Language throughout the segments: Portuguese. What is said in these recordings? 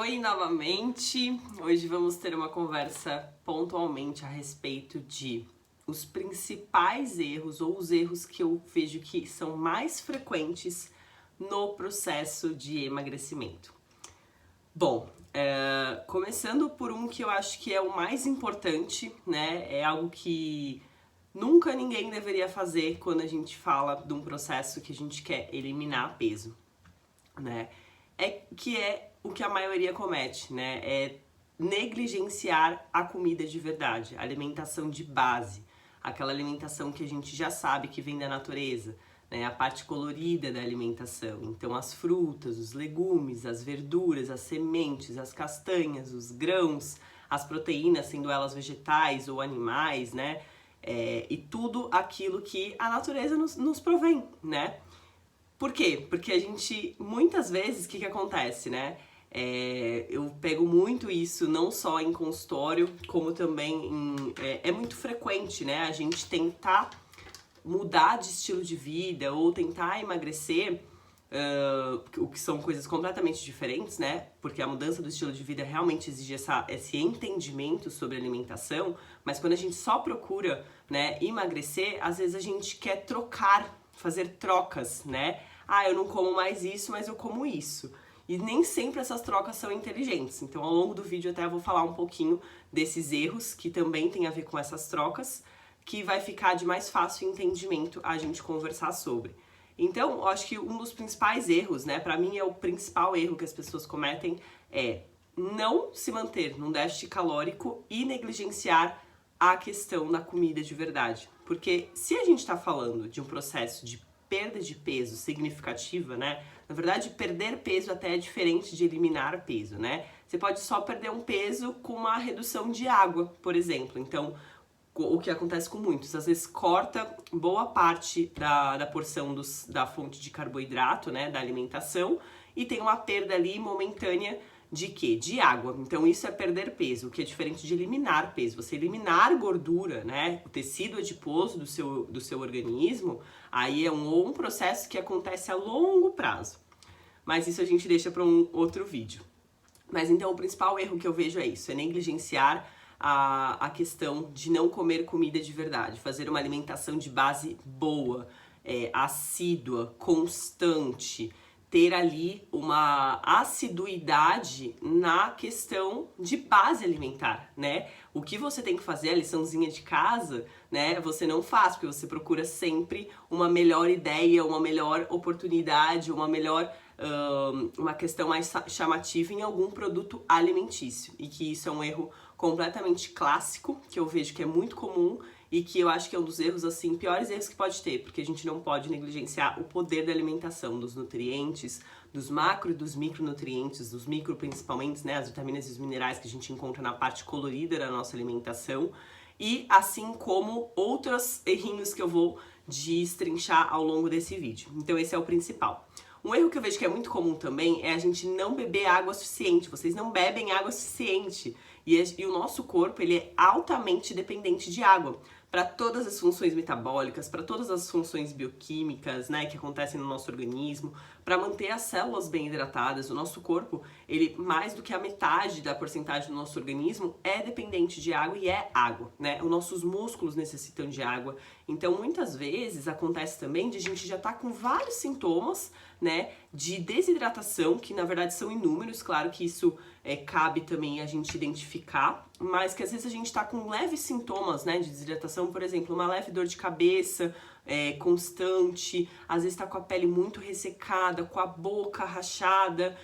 Oi, novamente. Hoje vamos ter uma conversa pontualmente a respeito de os principais erros ou os erros que eu vejo que são mais frequentes no processo de emagrecimento. Bom, começando por um que eu acho que é o mais importante, né? É algo que nunca ninguém deveria fazer quando a gente fala de um processo que a gente quer eliminar peso, né? É o que a maioria comete, né? É negligenciar a comida de verdade, a alimentação de base, aquela alimentação que a gente já sabe que vem da natureza, né? A parte colorida da alimentação. Então, as frutas, os legumes, as verduras, as sementes, as castanhas, os grãos, as proteínas, sendo elas vegetais ou animais, né? E tudo aquilo que a natureza nos provém, né? Por quê? Porque a gente, muitas vezes, o que acontece, né? Eu pego muito isso, não só em consultório, como também é muito frequente, né? A gente tentar mudar de estilo de vida ou tentar emagrecer, o que são coisas completamente diferentes, né? Porque a mudança do estilo de vida realmente exige esse entendimento sobre alimentação, mas quando a gente só procura, né, emagrecer, às vezes a gente quer fazer trocas, né? Eu não como mais isso, mas eu como isso. E nem sempre essas trocas são inteligentes. Então, ao longo do vídeo até eu vou falar um pouquinho desses erros que também tem a ver com essas trocas, que vai ficar de mais fácil entendimento a gente conversar sobre. Então, eu acho que um dos principais erros, né, pra mim é o principal erro que as pessoas cometem, é não se manter num déficit calórico e negligenciar a questão da comida de verdade. Porque se a gente tá falando de um processo de perda de peso significativa, né? Na verdade, perder peso até é diferente de eliminar peso, né? Você pode só perder um peso com uma redução de água, por exemplo. Então, o que acontece com muitos, às vezes corta boa parte da porção da fonte de carboidrato, né? Da alimentação, e tem uma perda ali momentânea de quê? De água. Então isso é perder peso, o que é diferente de eliminar peso. Você eliminar gordura, né? O tecido adiposo do seu organismo, aí é um processo que acontece a longo prazo. Mas isso a gente deixa para um outro vídeo. Mas então o principal erro que eu vejo é isso, é negligenciar a questão de não comer comida de verdade, fazer uma alimentação de base boa, assídua, constante, ter ali uma assiduidade na questão de base alimentar, né? O que você tem que fazer, a liçãozinha de casa, né? Você não faz, porque você procura sempre uma melhor ideia, uma melhor oportunidade, uma questão mais chamativa em algum produto alimentício. E que isso é um erro completamente clássico, que eu vejo que é muito comum e que eu acho que é um dos erros, assim, piores erros que pode ter, porque a gente não pode negligenciar o poder da alimentação, dos nutrientes, dos macro e dos micronutrientes, dos micro principalmente, né, as vitaminas e os minerais que a gente encontra na parte colorida da nossa alimentação, e assim como outros errinhos que eu vou destrinchar ao longo desse vídeo. Então esse é o principal. Um erro que eu vejo que é muito comum também é a gente não beber água suficiente. Vocês não bebem água suficiente. E o nosso corpo, ele é altamente dependente de água para todas as funções metabólicas, para todas as funções bioquímicas, né, que acontecem no nosso organismo, para manter as células bem hidratadas. O nosso corpo, ele mais do que a metade da porcentagem do nosso organismo é dependente de água e é água, né? Os nossos músculos necessitam de água. Então, muitas vezes acontece também de a gente já tá com vários sintomas, né, de desidratação, que na verdade são inúmeros, claro que isso cabe também a gente identificar, mas que às vezes a gente tá com leves sintomas, né, de desidratação, por exemplo, uma leve dor de cabeça constante, às vezes tá com a pele muito ressecada, com a boca rachada,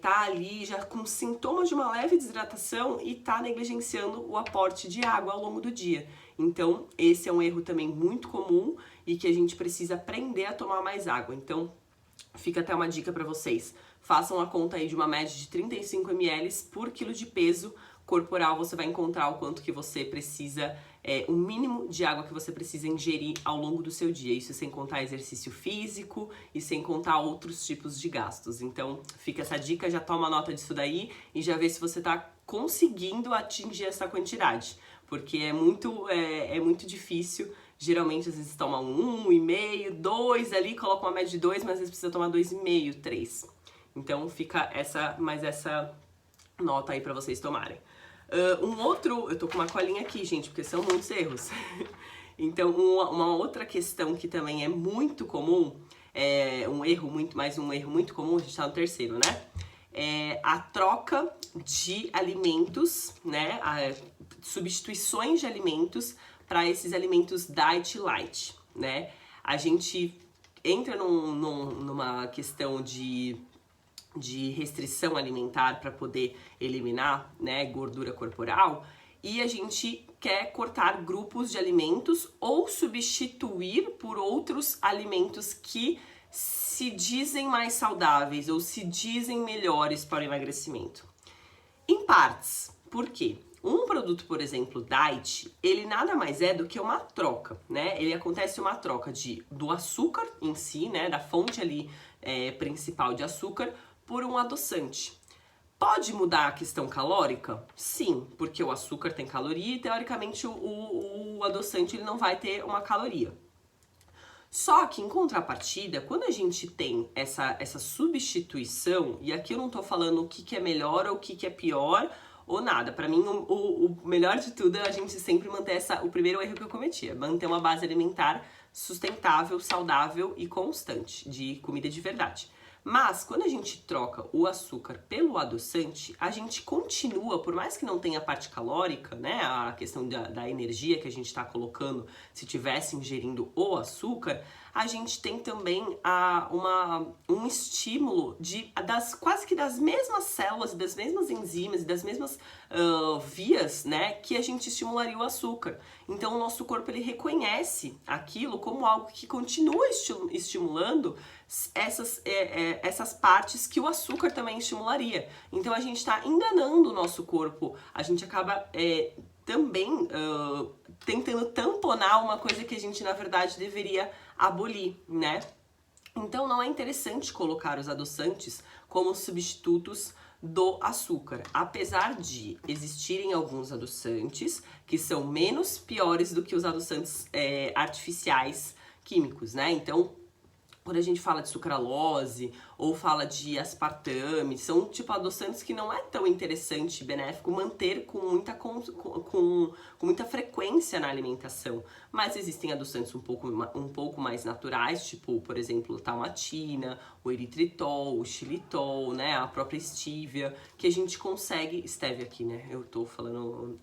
tá ali já com sintomas de uma leve desidratação e tá negligenciando o aporte de água ao longo do dia. Então, esse é um erro também muito comum e que a gente precisa aprender a tomar mais água. Então, fica até uma dica para vocês. Façam a conta aí de uma média de 35 ml por quilo de peso corporal. Você vai encontrar o quanto que você precisa, o mínimo de água que você precisa ingerir ao longo do seu dia. Isso sem contar exercício físico e sem contar outros tipos de gastos. Então, fica essa dica, já toma nota disso daí e já vê se você tá conseguindo atingir essa quantidade. Porque é muito difícil. Geralmente, às vezes, toma 1,5, 2 ali, coloca uma média de 2, mas às vezes precisa tomar 2,5, 3. Então, fica essa Nota aí pra vocês tomarem. Um outro, eu tô com uma colinha aqui, gente, porque são muitos erros. Então, uma outra questão que também é muito comum, um erro muito comum, a gente tá no terceiro, né? É a troca de alimentos, né? Substituições de alimentos para esses alimentos diet light, né? A gente entra numa questão de restrição alimentar para poder eliminar, né, gordura corporal, e a gente quer cortar grupos de alimentos ou substituir por outros alimentos que se dizem mais saudáveis ou se dizem melhores para o emagrecimento. Em partes. Por quê? Um produto, por exemplo, diet, ele nada mais é do que uma troca, né? Ele acontece uma troca do açúcar em si, né, da fonte ali principal de açúcar, por um adoçante. Pode mudar a questão calórica? Sim, porque o açúcar tem caloria e teoricamente o adoçante ele não vai ter uma caloria. Só que em contrapartida, quando a gente tem essa substituição, e aqui eu não tô falando o que é melhor ou o que é pior ou nada. Pra mim, o melhor de tudo é a gente sempre manter o primeiro erro que eu cometi, manter uma base alimentar sustentável, saudável e constante de comida de verdade. Mas, quando a gente troca o açúcar pelo adoçante, a gente continua, por mais que não tenha a parte calórica, né, a questão da energia que a gente está colocando se tivesse ingerindo o açúcar, a gente tem também um estímulo quase que das mesmas células, das mesmas enzimas e das mesmas vias, né, que a gente estimularia o açúcar. Então, o nosso corpo ele reconhece aquilo como algo que continua estimulando essas partes que o açúcar também estimularia. Então a gente está enganando o nosso corpo, a gente acaba também tentando tamponar uma coisa que a gente na verdade deveria abolir, né? Então não é interessante colocar os adoçantes como substitutos do açúcar, apesar de existirem alguns adoçantes que são menos piores do que os adoçantes artificiais químicos, né? Então, quando a gente fala de sucralose ou fala de aspartame, são tipo adoçantes que não é tão interessante e benéfico manter com muita frequência na alimentação. Mas existem adoçantes um pouco mais naturais, tipo, por exemplo, taumatina, o eritritol, o xilitol, né, a própria stevia, que a gente consegue... Stevia aqui, né? Eu tô falando...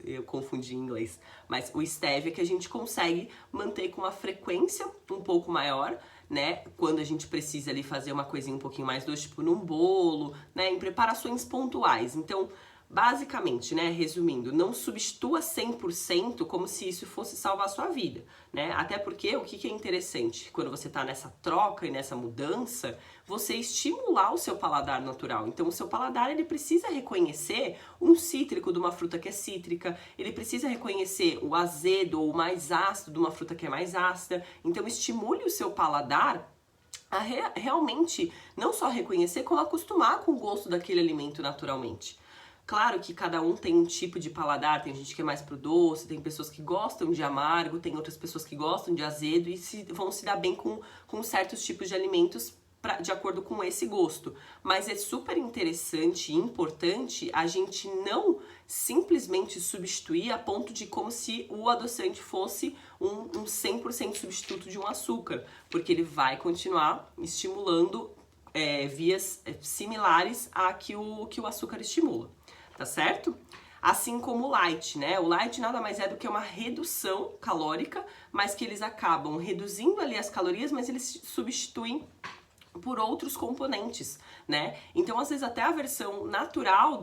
Eu confundi em inglês. Mas o stevia que a gente consegue manter com uma frequência um pouco maior, né, quando a gente precisa ali fazer uma coisinha um pouquinho mais doce, tipo num bolo, né, em preparações pontuais. Então, basicamente, né, resumindo, não substitua 100% como se isso fosse salvar a sua vida, né, até porque o que é interessante quando você tá nessa troca e nessa mudança, você estimular o seu paladar natural. Então, o seu paladar, ele precisa reconhecer um cítrico de uma fruta que é cítrica, ele precisa reconhecer o azedo ou o mais ácido de uma fruta que é mais ácida. Então, estimule o seu paladar a realmente não só reconhecer, como acostumar com o gosto daquele alimento naturalmente. Claro que cada um tem um tipo de paladar, tem gente que é mais pro doce, tem pessoas que gostam de amargo, tem outras pessoas que gostam de azedo e vão se dar bem com certos tipos de alimentos de acordo com esse gosto. Mas é super interessante e importante a gente não simplesmente substituir a ponto de como se o adoçante fosse um 100% substituto de um açúcar, porque ele vai continuar estimulando vias similares a que o açúcar estimula, tá certo? Assim como o light, né? O light nada mais é do que uma redução calórica, mas que eles acabam reduzindo ali as calorias, mas eles substituem por outros componentes, né? Então, às vezes, até a versão natural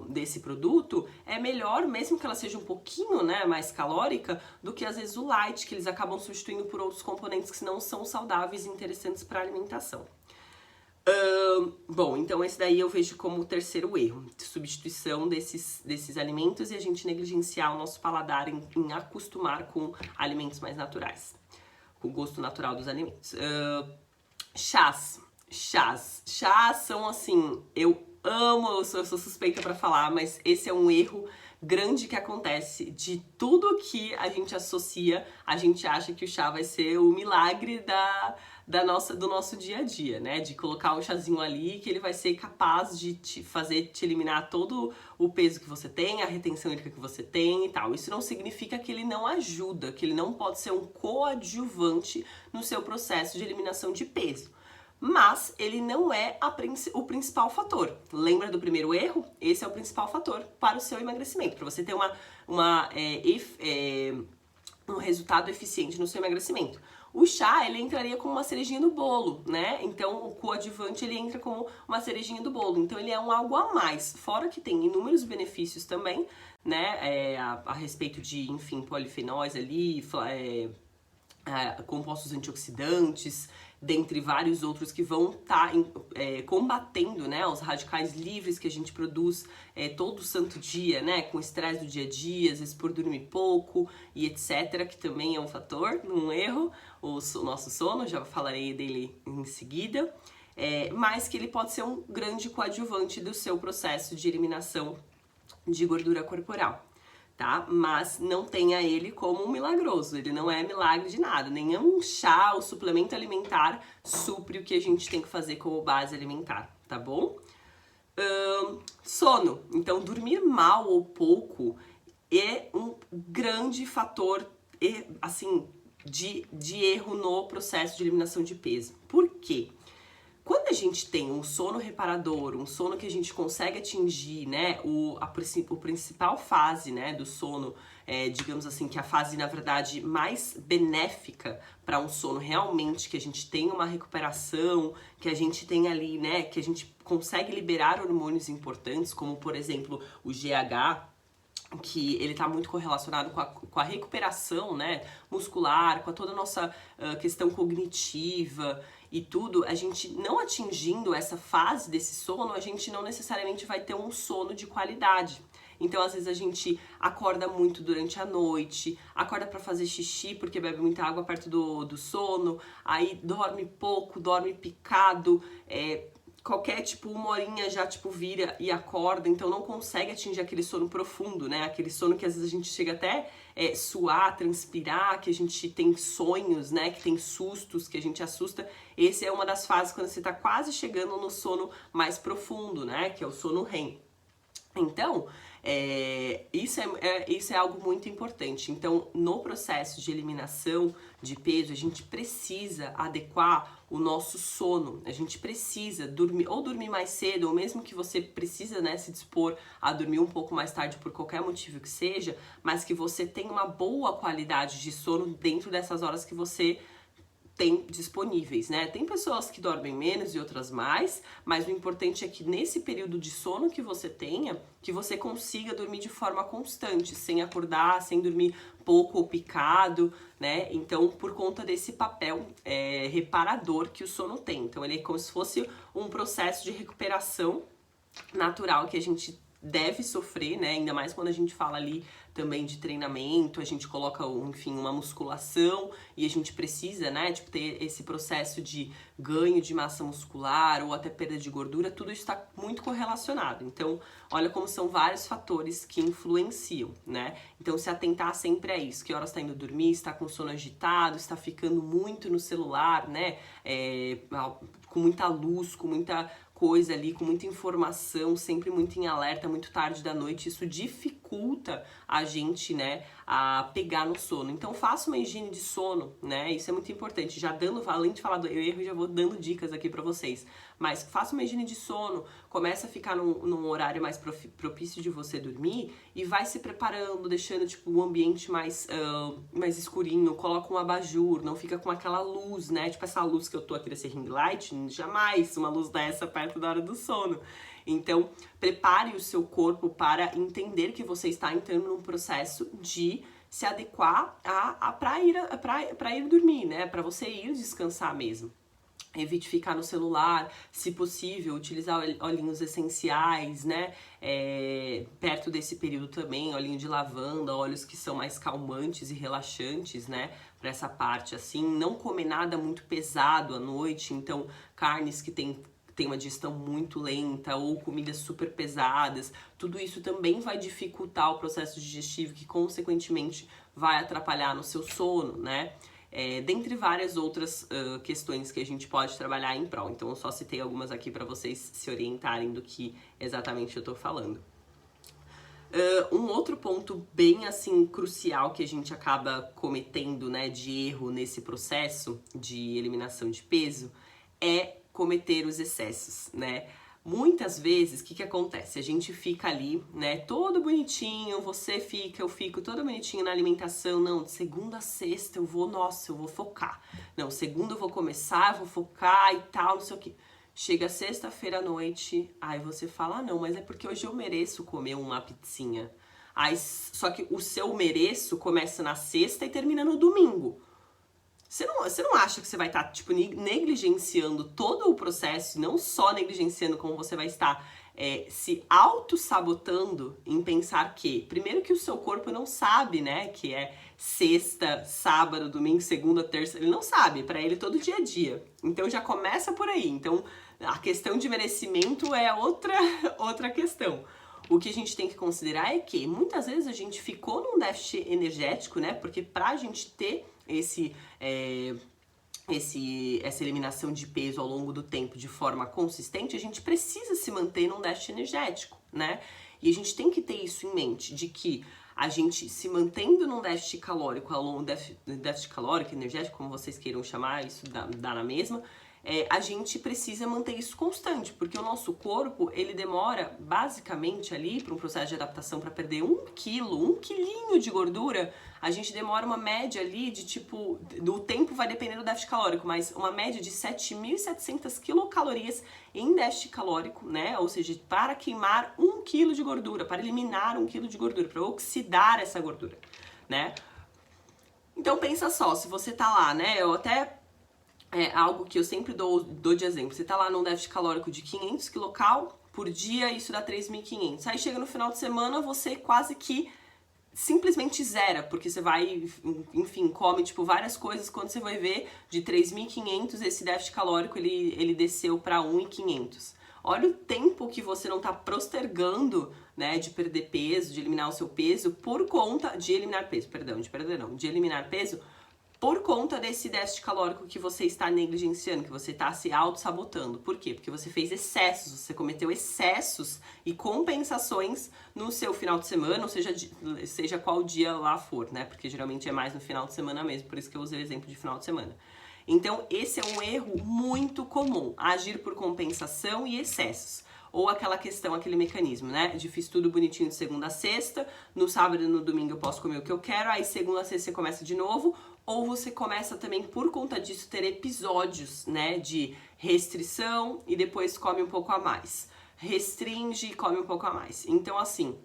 desse produto é melhor, mesmo que ela seja um pouquinho, né, mais calórica, do que, às vezes, o light, que eles acabam substituindo por outros componentes que não são saudáveis e interessantes para a alimentação. Bom, então esse daí eu vejo como o terceiro erro, substituição desses alimentos e a gente negligenciar o nosso paladar em acostumar com alimentos mais naturais, com o gosto natural dos alimentos. Chás são assim, eu amo, eu sou suspeita pra falar, mas esse é um erro grande que acontece de tudo que a gente associa, a gente acha que o chá vai ser o milagre do nosso dia a dia, né? De colocar um chazinho ali que ele vai ser capaz de te eliminar todo o peso que você tem, a retenção hídrica que você tem e tal. Isso não significa que ele não ajuda, que ele não pode ser um coadjuvante no seu processo de eliminação de peso. Mas ele não é o principal fator. Lembra do primeiro erro? Esse é o principal fator para o seu emagrecimento, para você ter um resultado eficiente no seu emagrecimento. O chá, ele entraria como uma cerejinha do bolo, né? Então, o coadjuvante, ele entra como uma cerejinha do bolo. Então, ele é um algo a mais. Fora que tem inúmeros benefícios também, né? A respeito de, enfim, polifenóis ali, compostos antioxidantes, dentre vários outros que vão estar combatendo, né, os radicais livres que a gente produz todo santo dia, né, com o estresse do dia a dia, às vezes por dormir pouco e etc, que também é um fator, um erro, o nosso sono, já falarei dele em seguida, mas que ele pode ser um grande coadjuvante do seu processo de eliminação de gordura corporal. Tá? Mas não tenha ele como um milagroso, ele não é milagre de nada, nenhum chá ou suplemento alimentar supre o que a gente tem que fazer como base alimentar, tá bom? Sono, então dormir mal ou pouco é um grande fator, assim, de erro no processo de eliminação de peso. Por quê? Quando a gente tem um sono reparador, um sono que a gente consegue atingir, né, a principal fase, né, do sono, digamos assim, que é a fase, na verdade, mais benéfica para um sono realmente, que a gente tem uma recuperação, que a gente tem ali, né, que a gente consegue liberar hormônios importantes, como, por exemplo, o GH, que ele está muito correlacionado com a recuperação, né, muscular, com toda a nossa questão cognitiva e tudo. A gente não atingindo essa fase desse sono, a gente não necessariamente vai ter um sono de qualidade. Então, às vezes, a gente acorda muito durante a noite, acorda para fazer xixi porque bebe muita água perto do sono, aí dorme pouco, dorme picado, qualquer, uma horinha já, vira e acorda, então não consegue atingir aquele sono profundo, né? Aquele sono que às vezes a gente chega até suar, transpirar, que a gente tem sonhos, né? Que tem sustos, que a gente assusta. Esse é uma das fases quando você tá quase chegando no sono mais profundo, né? Que é o sono REM. Então, isso é algo muito importante. Então, no processo de eliminação de peso, a gente precisa adequar o nosso sono. A gente precisa dormir mais cedo, ou mesmo que você precisa, né, se dispor a dormir um pouco mais tarde por qualquer motivo que seja, mas que você tenha uma boa qualidade de sono dentro dessas horas que você tem disponíveis, né? Tem pessoas que dormem menos e outras mais, mas o importante é que nesse período de sono que você tenha, que você consiga dormir de forma constante, sem acordar, sem dormir pouco ou picado, né? Então, por conta desse papel reparador que o sono tem. Então, ele é como se fosse um processo de recuperação natural que a gente deve sofrer, né? Ainda mais quando a gente fala ali também de treinamento, a gente coloca, enfim, uma musculação e a gente precisa, né, ter esse processo de ganho de massa muscular ou até perda de gordura, tudo isso está muito correlacionado. Então, olha como são vários fatores que influenciam, né? Então, se atentar sempre a isso, que horas está indo dormir, está com sono agitado, está ficando muito no celular, né, com muita luz, com muita coisa ali, com muita informação, sempre muito em alerta, muito tarde da noite, isso dificulta a gente, né, a pegar no sono. Então faça uma higiene de sono, né, isso é muito importante. Já além de falar do erro, já vou dando dicas aqui pra vocês. Mas faça uma higiene de sono, começa a ficar num horário mais propício de você dormir e vai se preparando, deixando o ambiente mais escurinho, coloca um abajur, não fica com aquela luz, né, essa luz que eu tô aqui desse ring light, jamais uma luz dessa perto da hora do sono. Então, prepare o seu corpo para entender que você está entrando num processo de se adequar para ir dormir, né, para você ir descansar mesmo. Evite ficar no celular, se possível, utilizar olhinhos essenciais, né? Perto desse período também, olhinho de lavanda, óleos que são mais calmantes e relaxantes, né? Para essa parte, assim. Não comer nada muito pesado à noite, então carnes que tem tem uma digestão muito lenta ou comidas super pesadas, tudo isso também vai dificultar o processo digestivo, que consequentemente vai atrapalhar no seu sono, né? Dentre várias outras questões que a gente pode trabalhar em prol. Então eu só citei algumas aqui para vocês se orientarem do que exatamente eu tô falando. Um outro ponto bem assim crucial que a gente acaba cometendo, né, de erro nesse processo de eliminação de peso é cometer os excessos, né? Muitas vezes, o que acontece? A gente fica ali, né, todo bonitinho, você fica, eu fico todo bonitinho na alimentação. Não, de segunda a sexta eu vou focar. Não, segunda eu vou começar, eu vou focar e tal, não sei o que. Chega sexta-feira à noite, aí você fala, não, mas é porque hoje eu mereço comer uma pizzinha. Aí, só que o seu mereço começa na sexta e termina no domingo. Você não acha que você vai estar, tipo, negligenciando todo o processo, não só negligenciando, como você vai estar se auto-sabotando em pensar que, primeiro que o seu corpo não sabe, né, que é sexta, sábado, domingo, segunda, terça, ele não sabe, pra ele todo dia é dia. Então já começa por aí. Então a questão de merecimento é outra questão. O que a gente tem que considerar é que muitas vezes a gente ficou num déficit energético, né, porque pra gente ter essa eliminação de peso ao longo do tempo de forma consistente, a gente precisa se manter num déficit energético, né? E a gente tem que ter isso em mente, de que a gente se mantendo num déficit calórico, ao longo déficit calórico, energético, como vocês queiram chamar, isso dá na mesma, a gente precisa manter isso constante, porque o nosso corpo, ele demora basicamente ali para um processo de adaptação para perder 1 quilinho de gordura, a gente demora uma média ali de tipo, do tempo vai depender do déficit calórico, mas uma média de 7.700 quilocalorias em déficit calórico, né? Ou seja, para queimar 1 quilo de gordura, para eliminar 1 quilo de gordura, para oxidar essa gordura, né? Então pensa só, se você tá lá, né? Eu até algo que eu sempre dou de exemplo. Você tá lá num déficit calórico de 500 quilocal por dia, isso dá 3.500. Aí chega no final de semana, você quase que simplesmente zera, porque você vai, enfim, come tipo várias coisas, quando você vai ver de 3.500, esse déficit calórico ele desceu para 1.500. Olha o tempo que você não tá postergando, né, de perder peso, de eliminar o seu peso por conta de eliminar peso, de eliminar peso por conta desse déficit calórico que você está negligenciando, que você está se auto-sabotando. Por quê? Porque você fez excessos, você cometeu excessos e compensações no seu final de semana, ou seja qual dia lá for, né? Porque geralmente é mais no final de semana mesmo, por isso que eu usei o exemplo de final de semana. Então, esse é um erro muito comum, agir por compensação e excessos. Ou aquela questão, aquele mecanismo, né? De fiz tudo bonitinho de segunda a sexta, no sábado e no domingo eu posso comer o que eu quero, aí segunda a sexta você começa de novo, ou você começa também, por conta disso, ter episódios, né, de restrição e depois come um pouco a mais. Restringe e come um pouco a mais. Então, assim,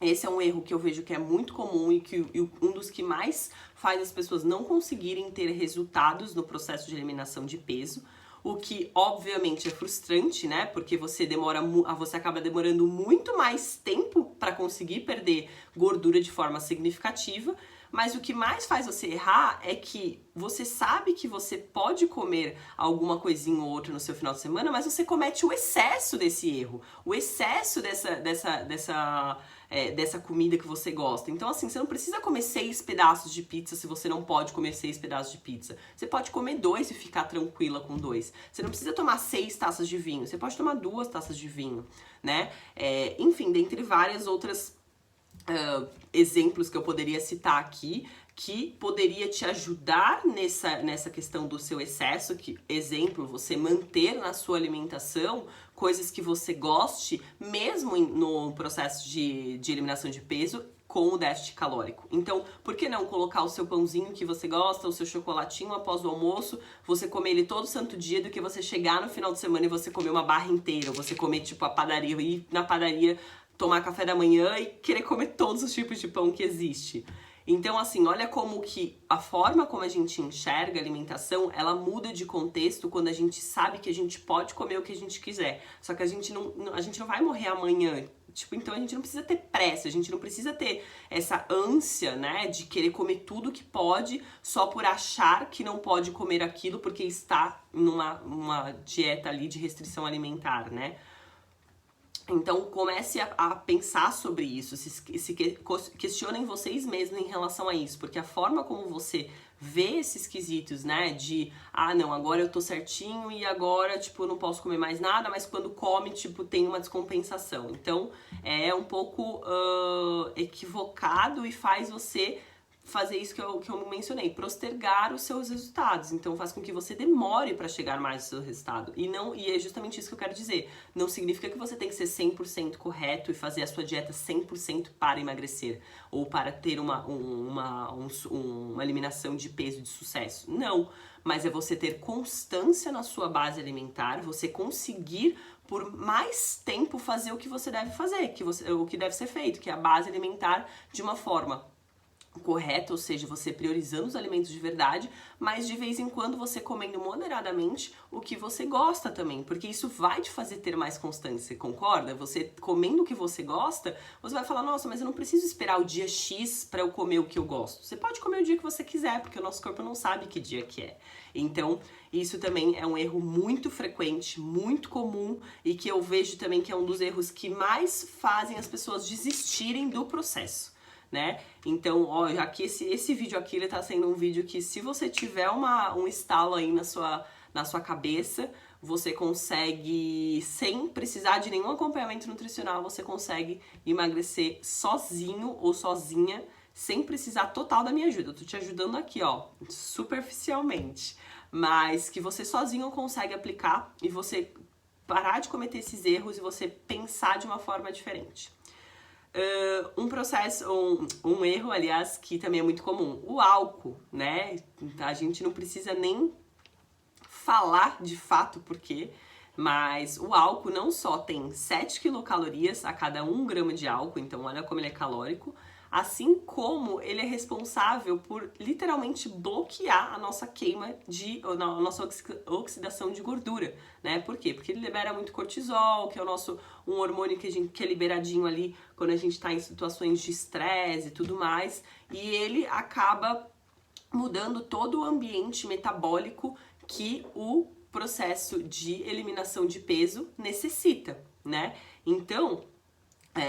esse é um erro que eu vejo que é muito comum e que um dos que mais faz as pessoas não conseguirem ter resultados no processo de eliminação de peso, o que obviamente é frustrante, né? Porque você acaba demorando muito mais tempo para conseguir perder gordura de forma significativa. Mas o que mais faz você errar é que você sabe que você pode comer alguma coisinha ou outra no seu final de semana, mas você comete o excesso desse erro, o excesso dessa comida que você gosta. Então, assim, você não precisa comer 6 pedaços de pizza se você não pode comer 6 pedaços de pizza. Você pode comer 2 e ficar tranquila com 2. Você não precisa tomar 6 taças de vinho, você pode tomar 2 taças de vinho, né? Enfim, dentre várias outras exemplos que eu poderia citar aqui, que poderia te ajudar nessa questão do seu excesso, que, exemplo, você manter na sua alimentação coisas que você goste, mesmo no processo de eliminação de peso, com o déficit calórico. Então, por que não colocar o seu pãozinho que você gosta, o seu chocolatinho após o almoço, você comer ele todo santo dia, do que você chegar no final de semana e você comer uma barra inteira, ou você comer, tipo, a padaria, ir na padaria, tomar café da manhã e querer comer todos os tipos de pão que existe. Então, assim, olha como que a forma como a gente enxerga a alimentação, ela muda de contexto quando a gente sabe que a gente pode comer o que a gente quiser. Só que a gente não vai morrer amanhã Tipo, então a gente não precisa ter pressa, a gente não precisa ter essa ânsia, né, de querer comer tudo que pode só por achar que não pode comer aquilo porque está numa dieta ali de restrição alimentar, né? Então comece a pensar sobre isso, questionem vocês mesmos em relação a isso, porque a forma como você vê esses quesitos, né, de não, agora eu tô certinho e agora, tipo, eu não posso comer mais nada, mas quando come, tipo, tem uma descompensação. Então é um pouco equivocado e faz você fazer isso que eu mencionei, postergar os seus resultados. Então faz com que você demore para chegar mais ao seu resultado. E é justamente isso que eu quero dizer. Não significa que você tem que ser 100% correto e fazer a sua dieta 100% para emagrecer ou para ter uma eliminação de peso de sucesso. Não, mas é você ter constância na sua base alimentar, você conseguir por mais tempo fazer o que você deve fazer, o que deve ser feito, que é a base alimentar de uma forma correto, ou seja, você priorizando os alimentos de verdade, mas de vez em quando você comendo moderadamente o que você gosta também, porque isso vai te fazer ter mais constância, concorda? Você comendo o que você gosta, você vai falar, nossa, mas eu não preciso esperar o dia X para eu comer o que eu gosto. Você pode comer o dia que você quiser, porque o nosso corpo não sabe que dia que é. Então, isso também é um erro muito frequente, muito comum e que eu vejo também que é um dos erros que mais fazem as pessoas desistirem do processo, né? Então, ó, já que esse vídeo aqui, ele tá sendo um vídeo que se você tiver um estalo aí na sua cabeça, você consegue, sem precisar de nenhum acompanhamento nutricional, você consegue emagrecer sozinho ou sozinha, sem precisar total da minha ajuda. Eu tô te ajudando aqui, ó, superficialmente, mas que você sozinho consegue aplicar e você parar de cometer esses erros e você pensar de uma forma diferente. Um erro, aliás, que também é muito comum, o álcool, né? A gente não precisa nem falar de fato por quê, mas o álcool não só tem 7 quilocalorias a cada 1 grama de álcool, então olha como ele é calórico, assim como ele é responsável por literalmente bloquear a nossa queima a nossa oxidação de gordura, né? Por quê? Porque ele libera muito cortisol, que é um hormônio que é liberadinho ali quando a gente está em situações de estresse e tudo mais, e ele acaba mudando todo o ambiente metabólico que o processo de eliminação de peso necessita, né? Então,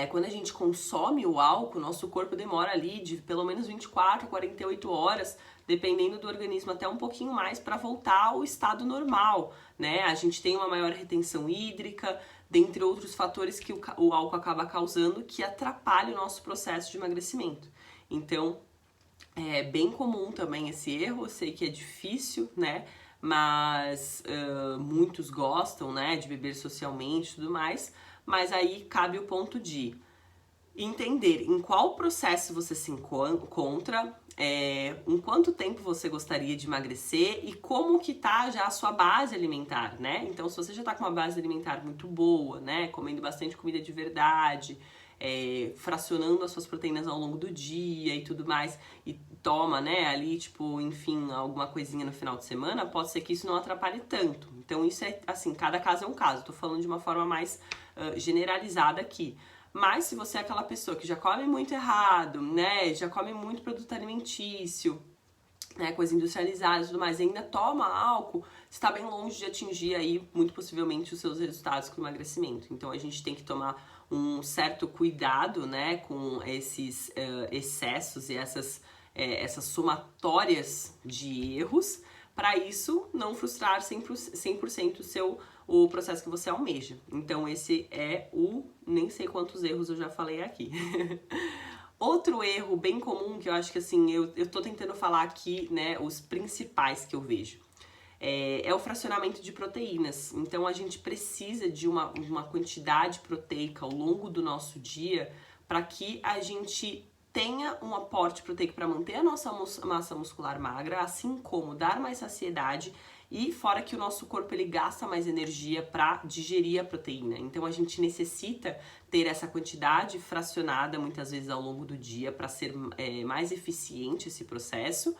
quando a gente consome o álcool, nosso corpo demora ali de pelo menos 24 a 48 horas, dependendo do organismo, até um pouquinho mais para voltar ao estado normal, né? A gente tem uma maior retenção hídrica, dentre outros fatores que o álcool acaba causando, que atrapalha o nosso processo de emagrecimento. Então, é bem comum também esse erro, eu sei que é difícil, né? Mas muitos gostam, né, de beber socialmente e tudo mais, mas aí cabe o ponto de entender em qual processo você se encontra, em quanto tempo você gostaria de emagrecer e como que tá já a sua base alimentar, né? Então, se você já tá com uma base alimentar muito boa, né, comendo bastante comida de verdade, fracionando as suas proteínas ao longo do dia e tudo mais, e toma, né, ali, tipo, enfim, alguma coisinha no final de semana, pode ser que isso não atrapalhe tanto. Então, isso é, assim, cada caso é um caso. Tô falando de uma forma mais generalizada aqui. Mas se você é aquela pessoa que já come muito errado, né, já come muito produto alimentício, né, coisa industrializada e tudo mais, e ainda toma álcool, está bem longe de atingir aí, muito possivelmente, os seus resultados com o emagrecimento. Então, a gente tem que tomar um certo cuidado, né, com esses excessos e essas somatórias de erros, para isso não frustrar 100% o processo que você almeja. Então, esse é nem sei quantos erros eu já falei aqui. Outro erro bem comum, que eu acho que assim, eu tô tentando falar aqui, né, os principais que eu vejo, é o fracionamento de proteínas. Então, a gente precisa de uma quantidade proteica ao longo do nosso dia para que a gente tenha um aporte proteico para manter a nossa massa muscular magra, assim como dar mais saciedade e fora que o nosso corpo ele gasta mais energia para digerir a proteína. Então a gente necessita ter essa quantidade fracionada muitas vezes ao longo do dia para ser mais eficiente esse processo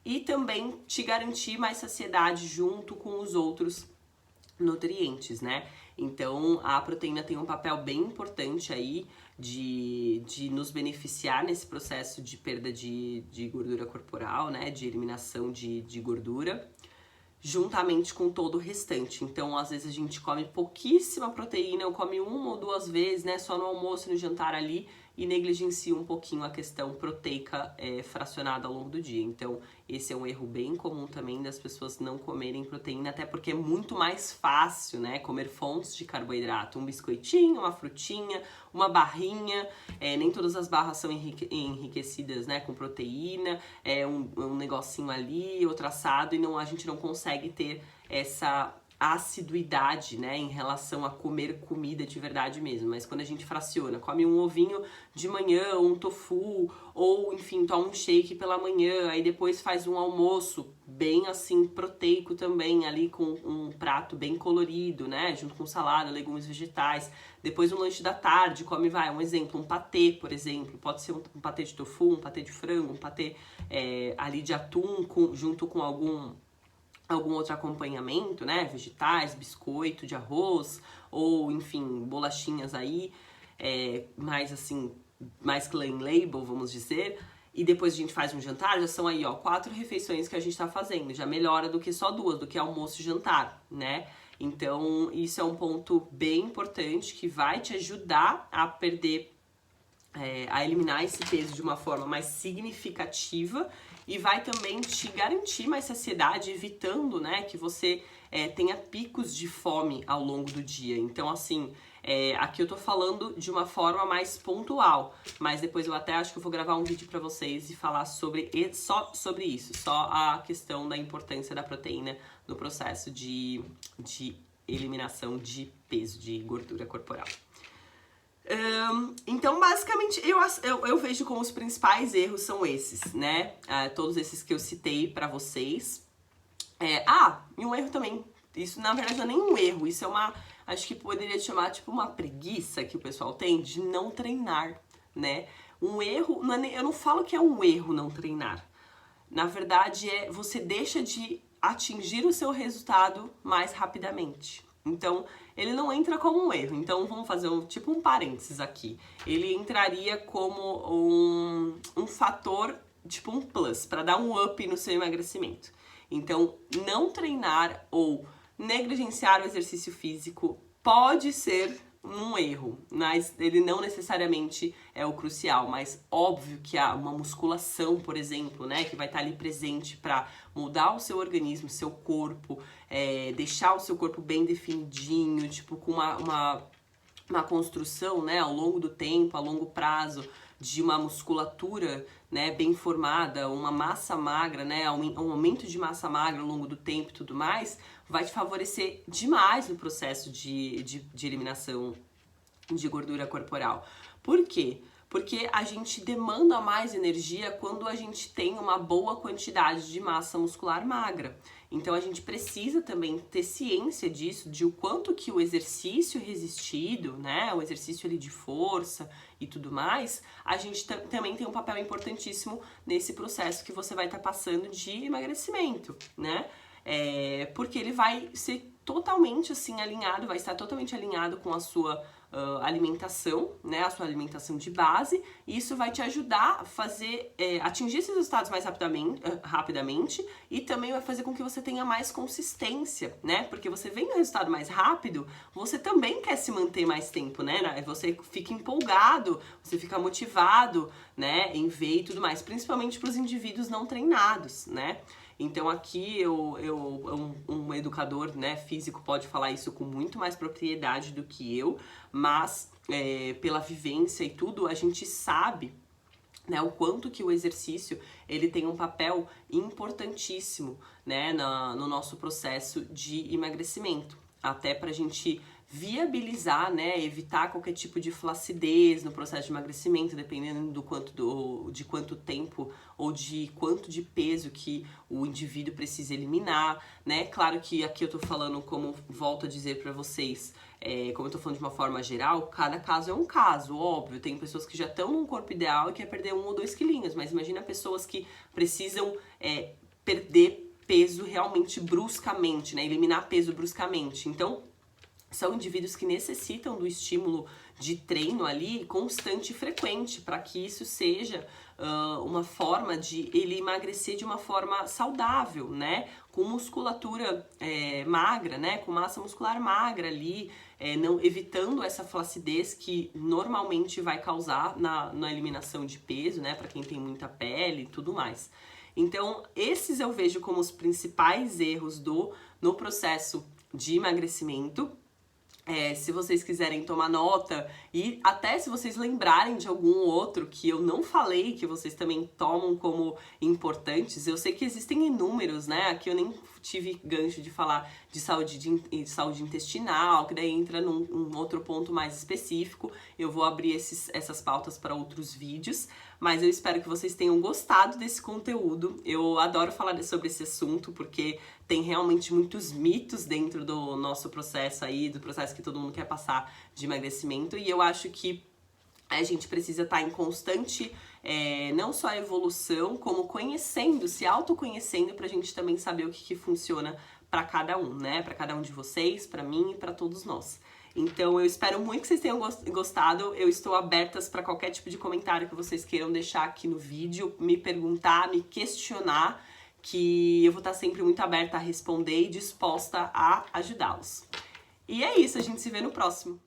e também te garantir mais saciedade junto com os outros nutrientes, né? Então, a proteína tem um papel bem importante aí de nos beneficiar nesse processo de perda de gordura corporal, né, de eliminação de gordura, juntamente com todo o restante. Então, às vezes a gente come pouquíssima proteína, ou come 1 ou 2 vezes, né, só no almoço e no jantar ali, e negligencia um pouquinho a questão proteica fracionada ao longo do dia. Então, esse é um erro bem comum também das pessoas não comerem proteína, até porque é muito mais fácil, né, comer fontes de carboidrato. Um biscoitinho, uma frutinha, uma barrinha, nem todas as barras são enriquecidas, né, com proteína, um negocinho ali, outro assado, e a gente não consegue ter essa assiduidade, né, em relação a comer comida de verdade mesmo. Mas quando a gente fraciona, come um ovinho de manhã, um tofu, ou enfim, toma um shake pela manhã, aí depois faz um almoço bem assim proteico também, ali com um prato bem colorido, né, junto com salada, legumes, vegetais. Depois um lanche da tarde, come, um exemplo, um patê, por exemplo, pode ser um patê de tofu, um patê de frango, um patê ali de atum, junto com algum outro acompanhamento, né, vegetais, biscoito de arroz, ou enfim, bolachinhas aí, mais assim, mais clean label, vamos dizer, e depois a gente faz um jantar, já são aí, 4 refeições que a gente tá fazendo, já melhora do que só 2, do que almoço e jantar, né? Então, isso é um ponto bem importante que vai te ajudar a perder, a eliminar esse peso de uma forma mais significativa, e vai também te garantir mais saciedade, evitando, né, que você tenha picos de fome ao longo do dia. Então, assim, aqui eu tô falando de uma forma mais pontual, mas depois eu até acho que eu vou gravar um vídeo pra vocês e falar só sobre isso, só a questão da importância da proteína no processo de eliminação de peso, de gordura corporal. Então, basicamente, eu vejo como os principais erros são esses, né? Todos esses que eu citei pra vocês. E um erro também. Isso, na verdade, não é nem um erro. Isso é acho que poderia chamar, tipo, uma preguiça que o pessoal tem de não treinar, né? Um erro, eu não falo que é um erro não treinar. Na verdade, você deixa de atingir o seu resultado mais rapidamente. Então, ele não entra como um erro. Então, vamos fazer um parênteses aqui. Ele entraria como um fator, tipo um plus, para dar um up no seu emagrecimento. Então, não treinar ou negligenciar o exercício físico pode ser um erro, mas ele não necessariamente é o crucial. Mas óbvio que há uma musculação, por exemplo, né, que vai estar ali presente para mudar o seu organismo, o seu corpo, deixar o seu corpo bem definidinho, tipo com uma construção, né, ao longo do tempo, a longo prazo, de uma musculatura, né, bem formada, uma massa magra, né, um aumento de massa magra ao longo do tempo e tudo mais, vai te favorecer demais no processo de eliminação de gordura corporal. Por quê? Porque a gente demanda mais energia quando a gente tem uma boa quantidade de massa muscular magra. Então a gente precisa também ter ciência disso, de o quanto que o exercício resistido, né, o exercício ali de força e tudo mais, a gente também tem um papel importantíssimo nesse processo que você vai estar passando de emagrecimento, né? Porque ele vai ser totalmente assim alinhado, vai estar totalmente alinhado com a sua alimentação, né, a sua alimentação de base, e isso vai te ajudar a fazer, atingir esses resultados mais rapidamente, e também vai fazer com que você tenha mais consistência, né, porque você vem no resultado mais rápido, você também quer se manter mais tempo, né, você fica empolgado, você fica motivado, né, em ver e tudo mais, principalmente para os indivíduos não treinados, né. Então aqui um educador, né, físico pode falar isso com muito mais propriedade do que eu, mas pela vivência e tudo, a gente sabe, né, o quanto que o exercício ele tem um papel importantíssimo, né, no nosso processo de emagrecimento, até pra gente viabilizar, né, evitar qualquer tipo de flacidez no processo de emagrecimento, dependendo de quanto tempo ou de quanto de peso que o indivíduo precisa eliminar, né? Claro que aqui eu tô falando, como volto a dizer pra vocês, como eu tô falando de uma forma geral, cada caso é um caso, óbvio. Tem pessoas que já estão num corpo ideal e quer perder 1 ou 2 quilinhos, mas imagina pessoas que precisam perder peso realmente bruscamente, né? Eliminar peso bruscamente. Então, são indivíduos que necessitam do estímulo de treino ali constante e frequente, para que isso seja uma forma de ele emagrecer de uma forma saudável, né? Com musculatura magra, né? Com massa muscular magra ali, não evitando essa flacidez que normalmente vai causar na eliminação de peso, né? Para quem tem muita pele e tudo mais. Então, esses eu vejo como os principais erros no processo de emagrecimento. Se vocês quiserem tomar nota e até se vocês lembrarem de algum outro que eu não falei, que vocês também tomam como importantes, eu sei que existem inúmeros, né? Aqui eu nem tive gancho de falar de saúde intestinal, que daí entra num outro ponto mais específico. Eu vou abrir essas pautas para outros vídeos, mas eu espero que vocês tenham gostado desse conteúdo. Eu adoro falar sobre esse assunto, porque tem realmente muitos mitos dentro do nosso processo aí, do processo que todo mundo quer passar de emagrecimento, e eu acho que a gente precisa estar em constante, não só evolução, como conhecendo, se autoconhecendo, pra gente também saber o que funciona para cada um, né? Para cada um de vocês, para mim e para todos nós. Então eu espero muito que vocês tenham gostado. Eu estou abertas para qualquer tipo de comentário que vocês queiram deixar aqui no vídeo, me perguntar, me questionar, que eu vou estar sempre muito aberta a responder e disposta a ajudá-los. E é isso, a gente se vê no próximo.